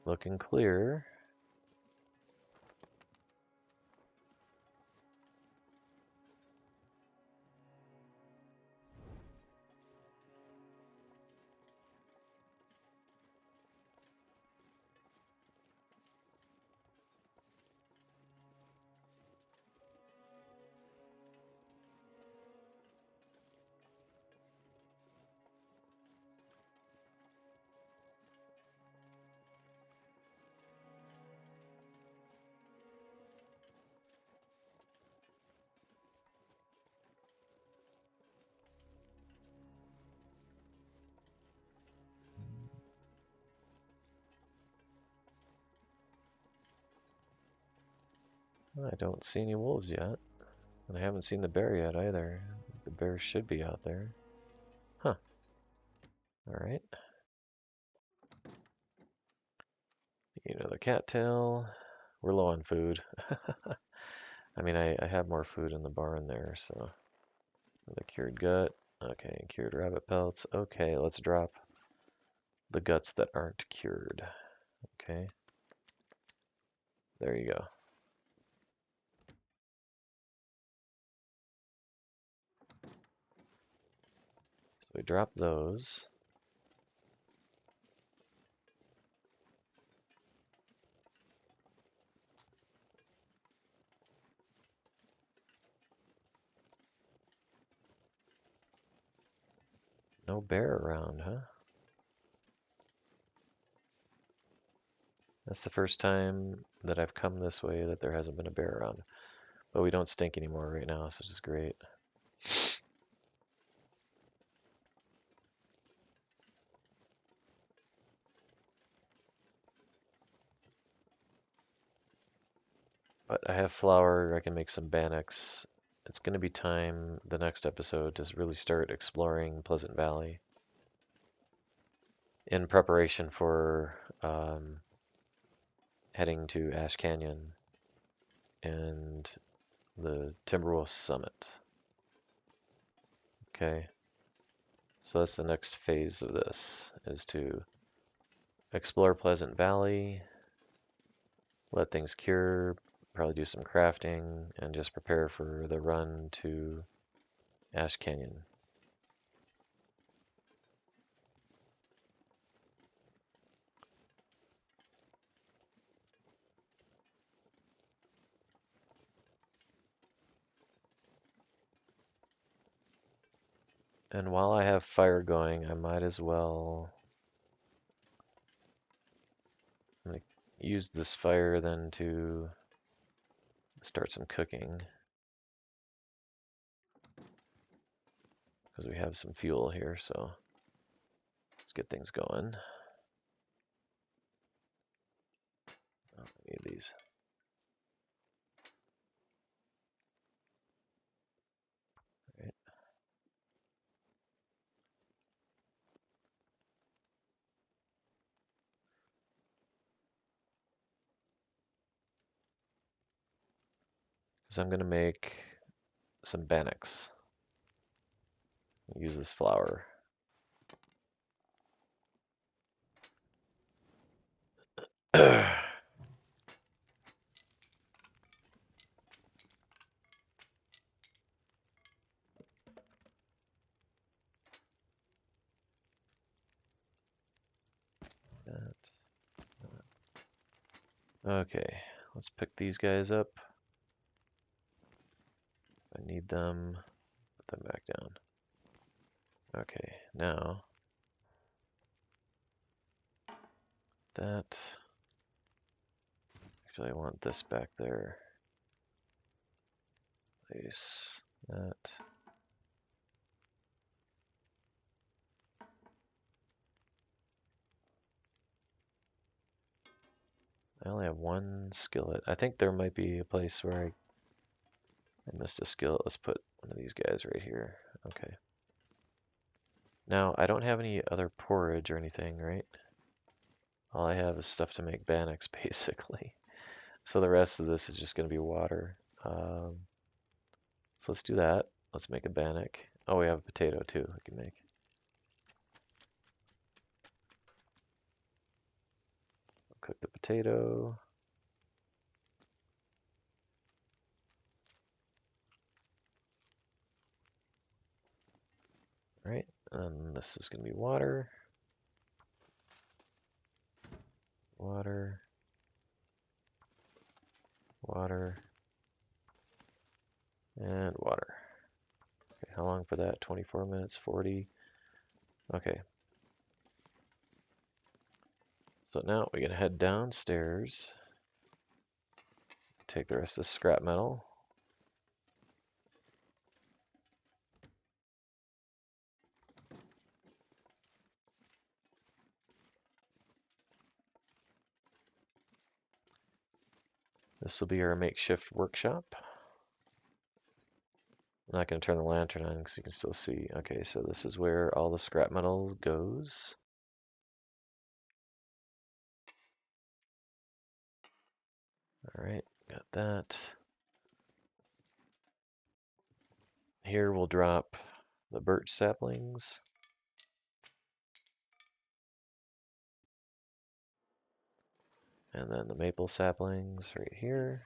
Looking clear. I don't see any wolves yet. And I haven't seen the bear yet either. The bear should be out there. Huh. Alright. Another cattail. We're low on food. I mean, I have more food in the barn there, so. The cured gut. Okay, cured rabbit pelts. Okay, let's drop the guts that aren't cured. Okay. There you go. So we drop those. No bear around, huh? That's the first time that I've come this way that there hasn't been a bear around. But we don't stink anymore right now, so this is great. But I have flour, I can make some bannocks. It's going to be time, the next episode, to really start exploring Pleasant Valley. In preparation for heading to Ash Canyon and the Timberwolf Summit. Okay, so that's the next phase of this, is to explore Pleasant Valley, let things cure, probably do some crafting, and just prepare for the run to Ash Canyon. And while I have fire going, I might as well, I'm going to use this fire then to start some cooking, because we have some fuel here, so let's get things going. Oh, I need these. All right. So I'm going to make some bannocks. Use this flour. Okay, let's pick these guys up. I need them. Put them back down. Okay, now that. Actually, I want this back there. Place that. I only have one skillet. I think there might be a place where I missed a skillet. Let's put one of these guys right here. Okay. Now, I don't have any other porridge or anything, right? All I have is stuff to make bannocks, basically. So the rest of this is just going to be water. So let's do that. Let's make a bannock. Oh, we have a potato too we can make. Cook the potato. All right, and this is going to be water. Water. Water. And water. Okay, how long for that? 24 minutes, 40. Okay. So now we're going to head downstairs. Take the rest of the scrap metal. This will be our makeshift workshop. I'm not going to turn the lantern on because you can still see. Okay, so this is where all the scrap metal goes. All right, got that. Here we'll drop the birch saplings. And then the maple saplings right here.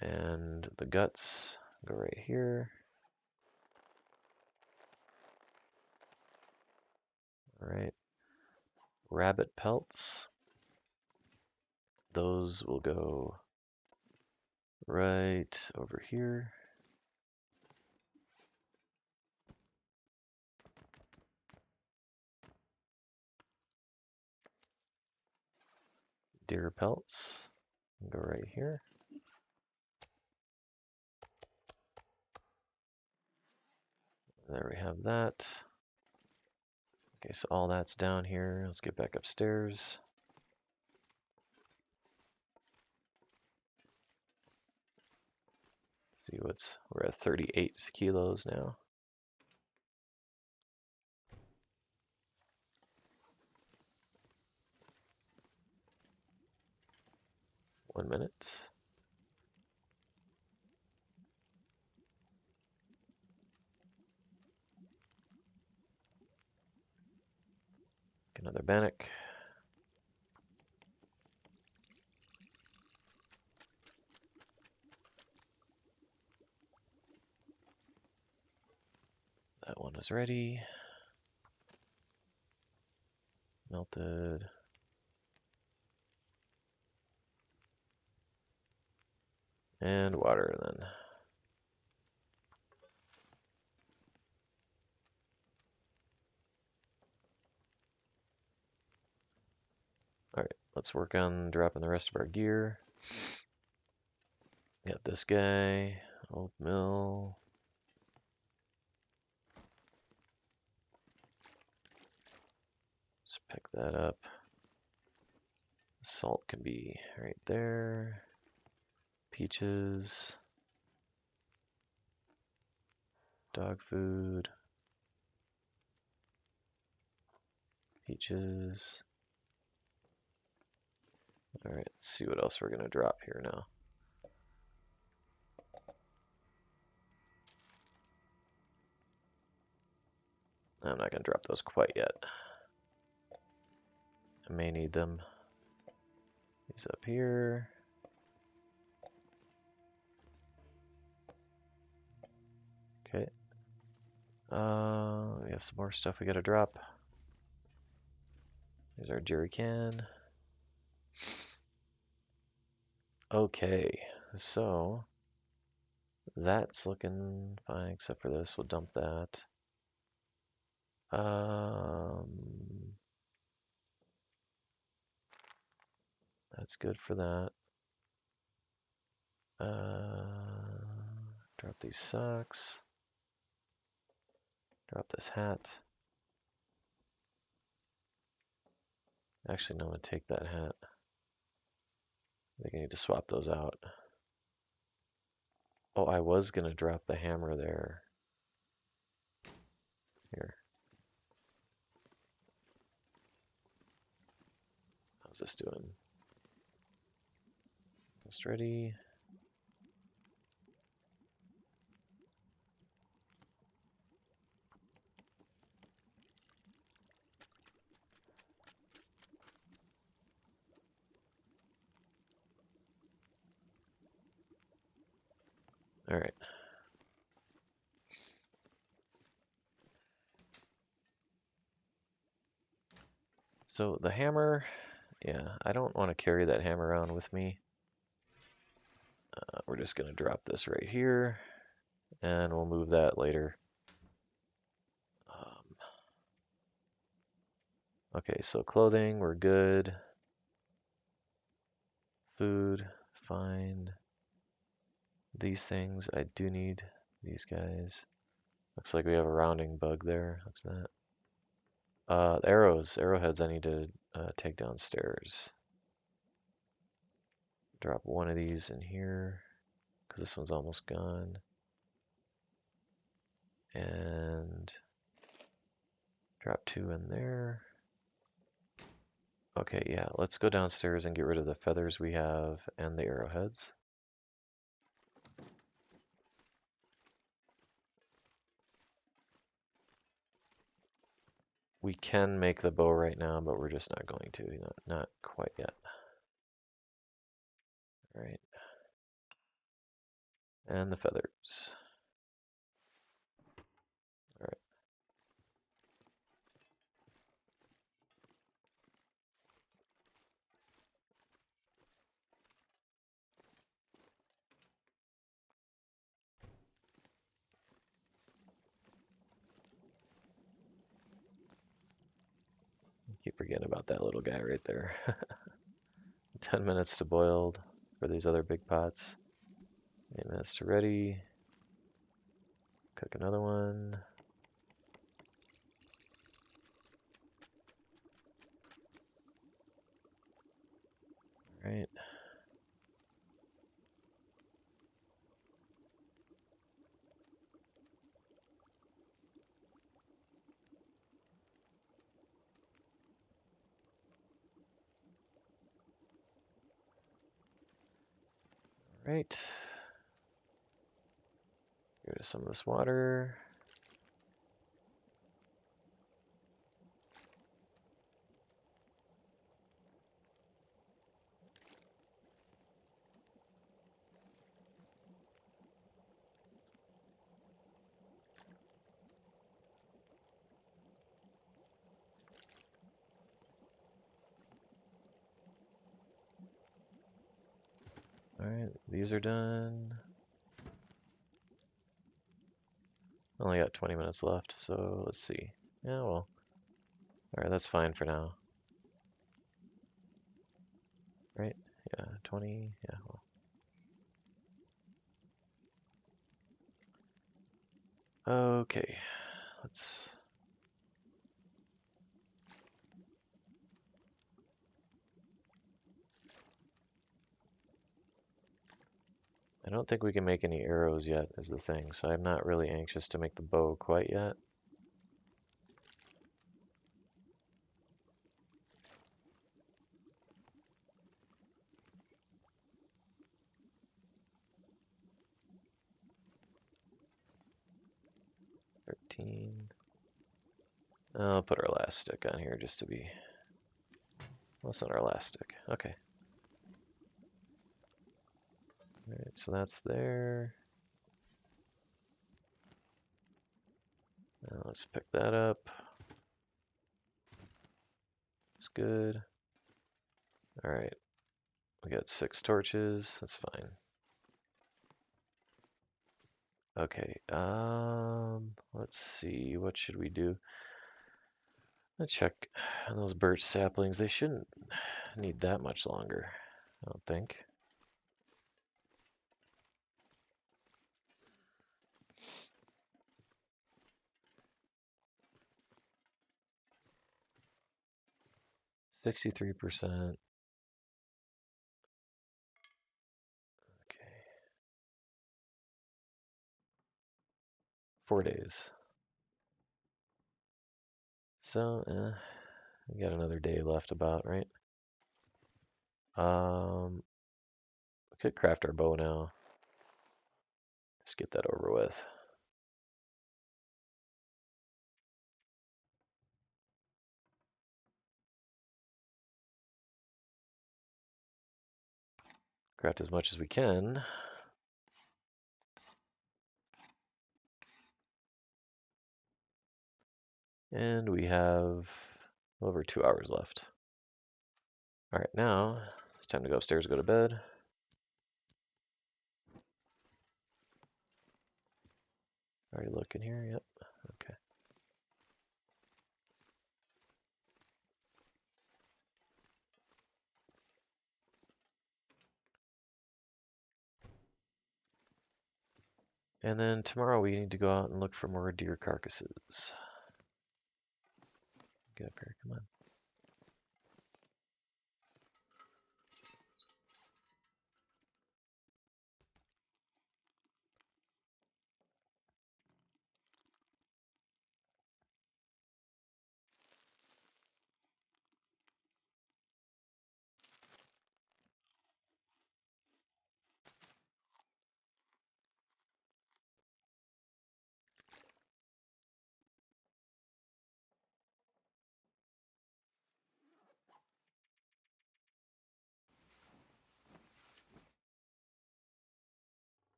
And the guts go right here. All right. Rabbit pelts. Those will go right over here. Deer pelts go right here. There we have that. Okay, so all that's down here. Let's get back upstairs. See we're at 38 kilos now. One minute. Another bannock. That one is ready. Melted. And water then. Alright, let's work on dropping the rest of our gear. Got this guy, old mill. Just pick that up. Salt can be right there. Peaches. Dog food. Peaches. Alright, let's see what else we're gonna drop here now. I'm not gonna drop those quite yet. I may need them. These up here. Okay. We have some more stuff we gotta drop. There's our jerry can. Okay, so that's looking fine except for this. We'll dump that. That's good for that. Drop these socks. Drop this hat. Actually, no, I'm gonna take that hat. I think I need to swap those out. Oh, I was gonna drop the hammer there. Here. How's this doing? Just ready. All right. So the hammer, yeah, I don't want to carry that hammer around with me. We're just gonna drop this right here, and we'll move that later. Okay, so clothing, we're good. Food, fine. These things, I do need these guys. Looks like we have a rounding bug there. What's that? Arrowheads I need to take downstairs. Drop one of these in here, because this one's almost gone. And drop two in there. Okay, yeah, let's go downstairs and get rid of the feathers we have and the arrowheads. We can make the bow right now, but we're just not going to. Not quite yet. All right. And the feathers. All right. Keep forgetting about that little guy right there. 10 minutes to boiled for these other big pots. 8 minutes to ready. Cook another one. All right. All right. Get rid of some of this water. All right, these are done. Only got 20 minutes left, so let's see. Yeah, well. Alright, that's fine for now. Right? Yeah, 20. Yeah, well. Okay, let's. I don't think we can make any arrows yet, is the thing, so I'm not really anxious to make the bow quite yet. I'll put our last stick on here just to be. Well, it's not our last stick. Okay. Alright, so that's there. Now let's pick that up. It's good. Alright. We got 6 torches. That's fine. Okay. Let's see. What should we do? Let's check those birch saplings. They shouldn't need that much longer, I don't think. $63%. Okay. 4 days. So, we got another day left about, right? We could craft our bow now. Just get that over with. Craft as much as we can. And we have over 2 hours left. All right, now it's time to go upstairs, go to bed. Already looking here, yep, okay. And then tomorrow we need to go out and look for more deer carcasses. Get up here, come on.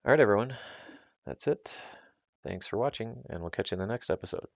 All right, everyone, that's it. Thanks for watching, and we'll catch you in the next episode.